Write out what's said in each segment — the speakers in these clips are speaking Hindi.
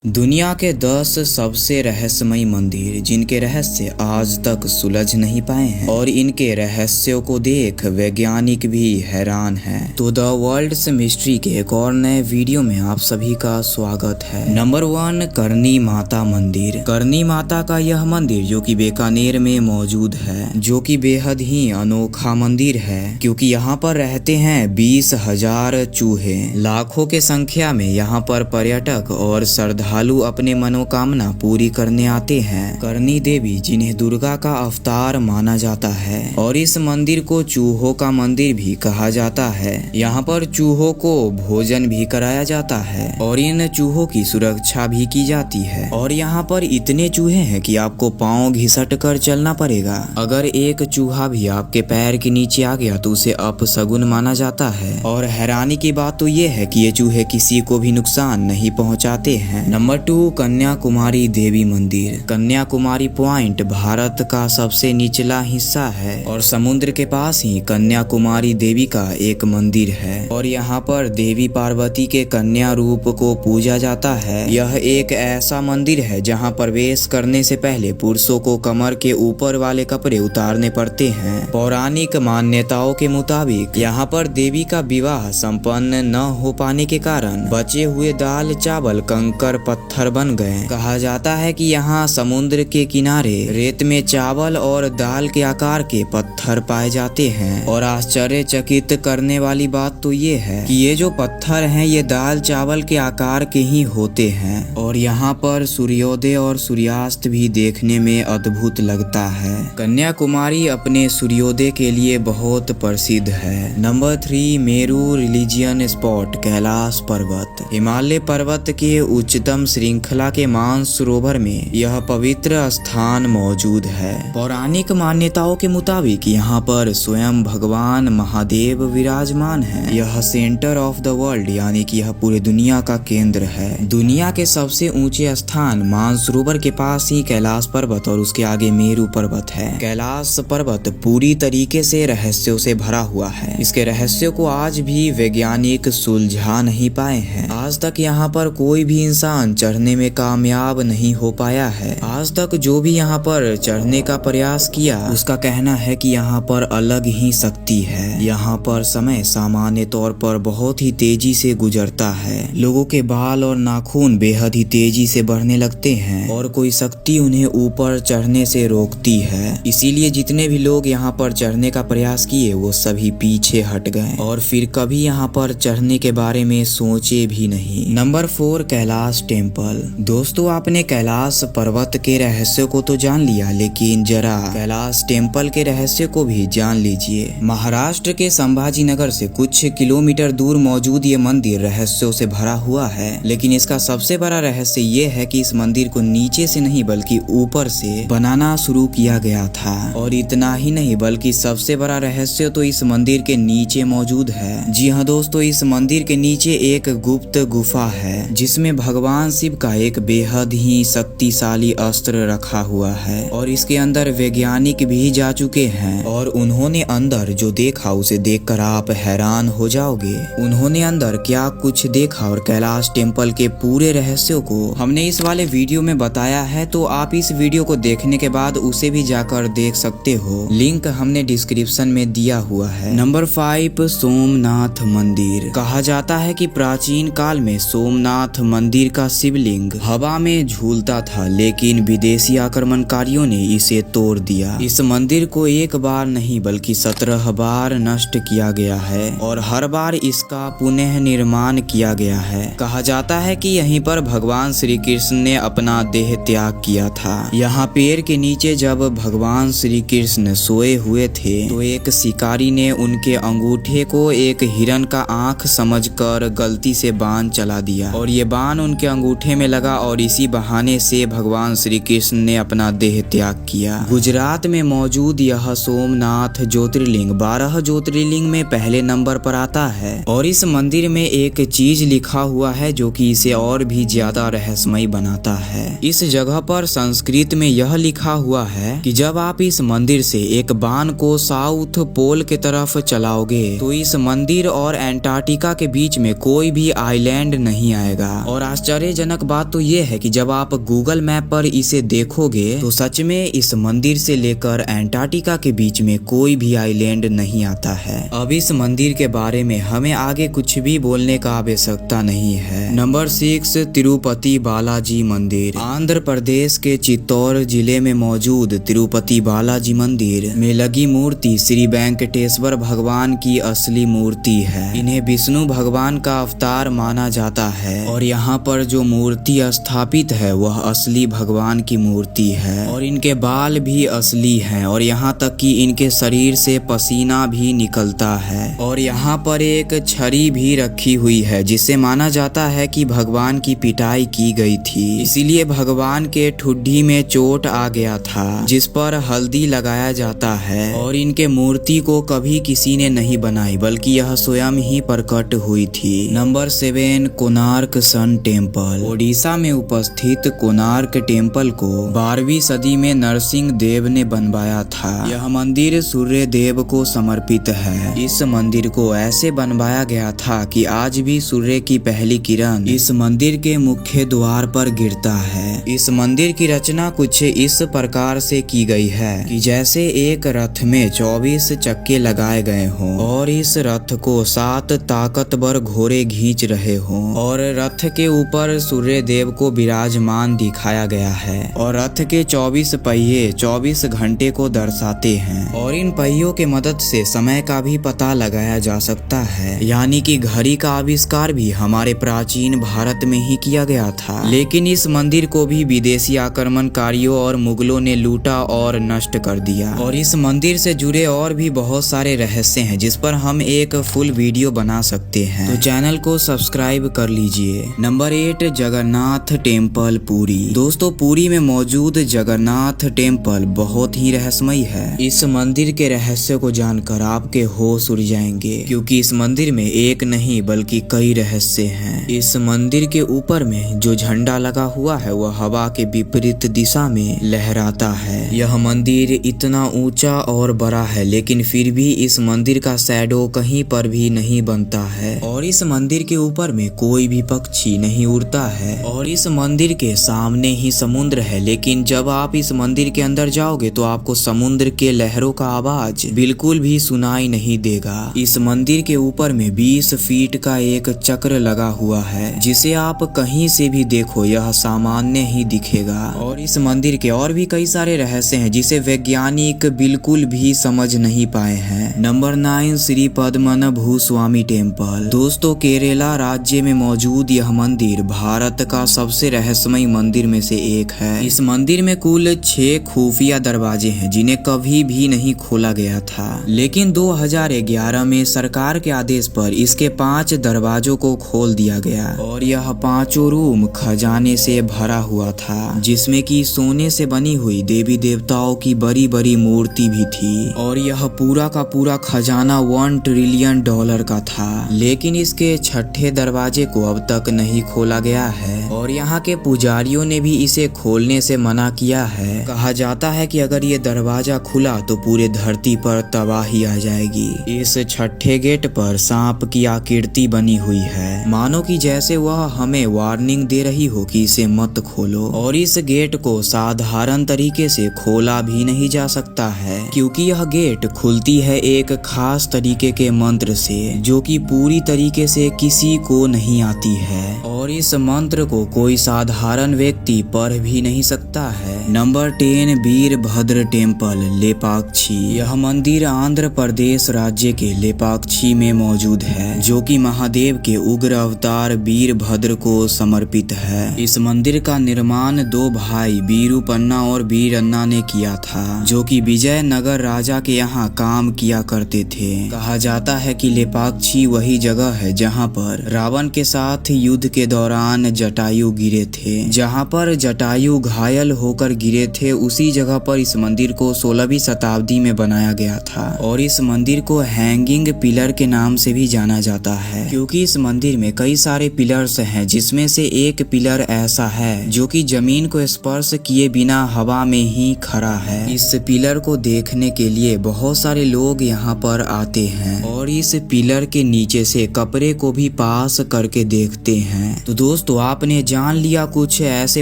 दुनिया के 10 सबसे रहस्यमयी मंदिर जिनके रहस्य आज तक सुलझ नहीं पाए हैं और इनके रहस्यों को देख वैज्ञानिक भी हैरान हैं। तो द वर्ल्ड्स मिस्ट्री के एक और नए वीडियो में आप सभी का स्वागत है। नंबर 1, करनी माता मंदिर। करनी माता का यह मंदिर जो कि बीकानेर में मौजूद है, जो कि बेहद ही अनोखा मंदिर है क्योंकि यहाँ पर रहते हैं 20,000 चूहे। लाखों के संख्या में यहाँ पर पर्यटक और श्रद्धालु अपने मनोकामना पूरी करने आते हैं। करनी देवी जिन्हें दुर्गा का अवतार माना जाता है और इस मंदिर को चूहों का मंदिर भी कहा जाता है। यहाँ पर चूहों को भोजन भी कराया जाता है और इन चूहों की सुरक्षा भी की जाती है। और यहाँ पर इतने चूहे हैं कि आपको पाँव घिसट कर चलना पड़ेगा। अगर एक चूहा भी आपके पैर के नीचे आ गया तो उसे अपशगुन माना जाता है। और हैरानी की बात तो ये है कि ये चूहे किसी को भी नुकसान नहीं पहुँचाते हैं। नंबर 2, कन्याकुमारी देवी मंदिर। कन्याकुमारी पॉइंट भारत का सबसे निचला हिस्सा है और समुद्र के पास ही कन्याकुमारी देवी का एक मंदिर है और यहाँ पर देवी पार्वती के कन्या रूप को पूजा जाता है। यह एक ऐसा मंदिर है जहाँ प्रवेश करने से पहले पुरुषों को कमर के ऊपर वाले कपड़े उतारने पड़ते हैं। पौराणिक मान्यताओं के मुताबिक यहाँ पर देवी का विवाह संपन्न न हो पाने के कारण बचे हुए दाल चावल कंकर पत्थर बन गए। कहा जाता है कि यहाँ समुद्र के किनारे रेत में चावल और दाल के आकार के पत्थर पाए जाते हैं। और आश्चर्यचकित करने वाली बात तो ये है कि ये जो पत्थर हैं ये दाल चावल के आकार के ही होते हैं और यहाँ पर सूर्योदय और सूर्यास्त भी देखने में अद्भुत लगता है। कन्याकुमारी अपने सूर्योदय के लिए बहुत प्रसिद्ध है। Number 3, Meru religion spot Kailash पर्वत। हिमालय पर्वत के उच्चतम श्रृंखला के मानसरोवर में यह पवित्र स्थान मौजूद है। पौराणिक मान्यताओं के मुताबिक यहाँ पर स्वयं भगवान महादेव विराजमान है। यह सेंटर ऑफ द वर्ल्ड यानी कि यह पूरी दुनिया का केंद्र है। दुनिया के सबसे ऊंचे स्थान मानसरोवर के पास ही कैलाश पर्वत और उसके आगे मेरू पर्वत है। कैलाश पर्वत पूरी तरीके से रहस्यों से भरा हुआ है। इसके रहस्यों को आज भी वैज्ञानिक सुलझा नहीं पाए हैं। आज तक यहाँ पर कोई भी इंसान चढ़ने में कामयाब नहीं हो पाया है। आज तक जो भी यहाँ पर चढ़ने का प्रयास किया उसका कहना है कि यहाँ पर अलग ही शक्ति है। यहाँ पर समय सामान्य तौर पर बहुत ही तेजी से गुजरता है। लोगों के बाल और नाखून बेहद ही तेजी से बढ़ने लगते हैं और कोई शक्ति उन्हें ऊपर चढ़ने से रोकती है। इसीलिए जितने भी लोग यहाँ पर चढ़ने का प्रयास किए वो सभी पीछे हट गए और फिर कभी यहाँ पर चढ़ने के बारे में सोचे भी नहीं। Number 4, Kailash temple. दोस्तों, आपने कैलाश पर्वत के रहस्य को तो जान लिया, लेकिन जरा कैलाश टेम्पल के रहस्य को भी जान लीजिए। महाराष्ट्र के संभाजी नगर से कुछ किलोमीटर दूर मौजूद ये मंदिर रहस्यों से भरा हुआ है, लेकिन इसका सबसे बड़ा रहस्य ये है कि इस मंदिर को नीचे से नहीं बल्कि ऊपर से बनाना शुरू किया गया था। और इतना ही नहीं बल्कि सबसे बड़ा रहस्य तो इस मंदिर के नीचे मौजूद है। जी हाँ दोस्तों, इस मंदिर के नीचे एक गुप्त गुफा है जिसमें भगवान शिव का एक बेहद ही शक्तिशाली अस्त्र रखा हुआ है और इसके अंदर वैज्ञानिक भी जा चुके हैं और उन्होंने अंदर जो देखा उसे देखकर आप हैरान हो जाओगे। उन्होंने अंदर क्या कुछ देखा और कैलाश टेम्पल के पूरे रहस्यों को हमने इस वाले वीडियो में बताया है, तो आप इस वीडियो को देखने के बाद उसे भी जाकर देख सकते हो। लिंक हमने डिस्क्रिप्शन में दिया हुआ है। नंबर 5, सोमनाथ मंदिर। कहा जाता है कि प्राचीन काल में सोमनाथ मंदिर का शिवलिंग हवा में झूलता था, लेकिन विदेशी आक्रमणकारियों ने इसे तोड़ दिया। इस मंदिर को एक बार नहीं बल्कि 17 बार नष्ट किया गया है और हर बार इसका पुनः निर्माण किया गया है। कहा जाता है कि यहीं पर भगवान श्री कृष्ण ने अपना देह त्याग किया था। यहाँ पेड़ के नीचे जब भगवान श्री कृष्ण सोए हुए थे तो एक शिकारी ने उनके अंगूठे को एक हिरण का आंख समझकर गलती से बाण चला दिया और ये बाण उनके अंगूठे में लगा और इसी बहाने से भगवान श्री कृष्ण ने अपना देह त्याग किया। गुजरात में मौजूद यह सोमनाथ ज्योतिर्लिंग 12 ज्योतिर्लिंग में पहले नंबर पर आता है और इस मंदिर में एक चीज लिखा हुआ है जो कि इसे और भी ज्यादा रहस्यमयी बनाता है। इस जगह पर संस्कृत में यह लिखा हुआ है कि जब आप इस मंदिर से एक बाण को साउथ पोल के तरफ चलाओगे तो इस मंदिर और एंटार्क्टिका के बीच में कोई भी आइलैंड नहीं आएगा। और आश्चर्य आश्चर्यजनक बात तो ये है कि जब आप गूगल मैप पर इसे देखोगे तो सच में इस मंदिर से लेकर एंटार्क्टिका के बीच में कोई भी आइलैंड नहीं आता है। अब इस मंदिर के बारे में हमें आगे कुछ भी बोलने का आवश्यकता नहीं है। नंबर 6, तिरुपति बालाजी मंदिर। आंध्र प्रदेश के चित्तौड़ जिले में मौजूद तिरुपति बालाजी मंदिर में लगी मूर्ति श्री वेंकटेश्वर भगवान की असली मूर्ति है। इन्हें विष्णु भगवान का अवतार माना जाता है और यहाँ पर जो मूर्ति स्थापित है वह असली भगवान की मूर्ति है और इनके बाल भी असली हैं और यहाँ तक कि इनके शरीर से पसीना भी निकलता है और यहाँ पर एक छड़ी भी रखी हुई है जिसे माना जाता है कि भगवान की पिटाई की गई थी, इसीलिए भगवान के ठुड्डी में चोट आ गया था जिस पर हल्दी लगाया जाता है और इनके मूर्ति को कभी किसी ने नहीं बनाई बल्कि यह स्वयं ही प्रकट हुई थी। नंबर 7, कोणार्क सन टेम्पल। ओडिशा में उपस्थित कोणार्क टेम्पल को 12वीं सदी में नरसिंह देव ने बनवाया था। यह मंदिर सूर्य देव को समर्पित है। इस मंदिर को ऐसे बनवाया गया था कि आज भी सूर्य की पहली किरण इस मंदिर के मुख्य द्वार पर गिरता है। इस मंदिर की रचना कुछ इस प्रकार से की गई है कि जैसे एक रथ में 24 चक्के लगाए गए हों और इस रथ को 7 ताकतवर घोड़े खींच रहे हों और रथ के ऊपर सूर्य देव को विराजमान दिखाया गया है और रथ के 24 पहिए 24 घंटे को दर्शाते हैं और इन पहियों के मदद से समय का भी पता लगाया जा सकता है, यानी कि घड़ी का आविष्कार भी हमारे प्राचीन भारत में ही किया गया था। लेकिन इस मंदिर को भी विदेशी आक्रमणकारियों और मुगलों ने लूटा और नष्ट कर दिया और इस मंदिर से जुड़े और भी बहुत सारे रहस्य हैं जिस पर हम एक फुल वीडियो बना सकते हैं, तो चैनल को सब्सक्राइब कर लीजिए। Number 8, Jagannath temple Puri. दोस्तों, पुरी में मौजूद जगन्नाथ टेम्पल बहुत ही रहस्यमय है। इस मंदिर के रहस्य को जानकर आपके होश उड़ जाएंगे क्योंकि इस मंदिर में एक नहीं बल्कि कई रहस्य हैं। इस मंदिर के ऊपर में जो झंडा लगा हुआ है वह हवा के विपरीत दिशा में लहराता है। यह मंदिर इतना ऊंचा और बड़ा है लेकिन फिर भी इस मंदिर का शैडो कहीं पर भी नहीं बनता है और इस मंदिर के ऊपर में कोई भी पक्षी नहीं उड़ता है और इस मंदिर के सामने ही समुद्र है, लेकिन जब आप इस मंदिर के अंदर जाओगे तो आपको समुद्र के लहरों का आवाज बिल्कुल भी सुनाई नहीं देगा। इस मंदिर के ऊपर में 20 फीट का एक चक्र लगा हुआ है जिसे आप कहीं से भी देखो यह सामान्य ही दिखेगा और इस मंदिर के और भी कई सारे रहस्य हैं जिसे वैज्ञानिक बिल्कुल भी समझ नहीं पाए हैं। Number 9, Shri Padmanabhaswamy temple. दोस्तों, केरला राज्य में मौजूद यह मंदिर भारत का सबसे रहस्यमय मंदिर में से एक है। इस मंदिर में कुल 6 खुफिया दरवाजे हैं जिन्हें कभी भी नहीं खोला गया था, लेकिन 2011 में सरकार के आदेश पर इसके 5 दरवाजों को खोल दिया गया और यह 5 रूम खजाने से भरा हुआ था जिसमें कि सोने से बनी हुई देवी देवताओं की बड़ी बड़ी मूर्ति भी थी और यह पूरा का पूरा खजाना $1 ट्रिलियन का था। लेकिन इसके 6ठे दरवाजे को अब तक नहीं खोला गया है और यहाँ के पुजारियों ने भी इसे खोलने से मना किया है। कहा जाता है कि अगर ये दरवाजा खुला तो पूरे धरती पर तबाही आ जाएगी। इस 6ठे गेट पर सांप की आकृति बनी हुई है, मानो कि जैसे वह हमें वार्निंग दे रही हो कि इसे मत खोलो और इस गेट को साधारण तरीके से खोला भी नहीं जा सकता है क्योंकि यह गेट खुलती है एक खास तरीके के मंत्र से जो कि पूरी तरीके से किसी को नहीं आती है और इस मंत्र को कोई साधारण व्यक्ति पढ़ भी नहीं सकता है। Number 10, Virbhadra temple Lepakshi. यह मंदिर आंध्र प्रदेश राज्य के लेपाक्षी में मौजूद है जो कि महादेव के उग्र अवतार वीरभद्र को समर्पित है। इस मंदिर का निर्माण 2 भाई वीरूपन्ना और वीरन्ना ने किया था जो कि विजयनगर राजा के यहाँ काम किया करते थे। कहा जाता है कि लेपाक्षी वही जगह है जहाँ पर रावण के साथ युद्ध के दौरान जटायु गिरे थे। जहाँ पर जटायु घायल होकर गिरे थे उसी जगह पर इस मंदिर को 16वीं शताब्दी में बनाया गया था और इस मंदिर को हैंगिंग पिलर के नाम से भी जाना जाता है क्योंकि इस मंदिर में कई सारे पिलर्स हैं जिसमें से एक पिलर ऐसा है जो कि जमीन को स्पर्श किए बिना हवा में ही खड़ा है। इस पिलर को देखने के लिए बहुत सारे लोग यहाँ पर आते हैं और इस पिलर के नीचे से कपड़े को भी पास करके देखते हैं। तो दोस्तों दोस्तों आपने जान लिया कुछ ऐसे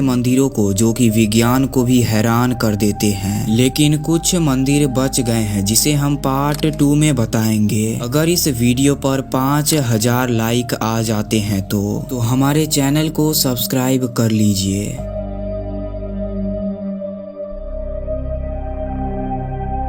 मंदिरों को जो कि विज्ञान को भी हैरान कर देते हैं, लेकिन कुछ मंदिर बच गए हैं जिसे हम पार्ट 2 में बताएंगे। अगर इस वीडियो पर 5000 लाइक आ जाते हैं तो हमारे चैनल को सब्सक्राइब कर लीजिए।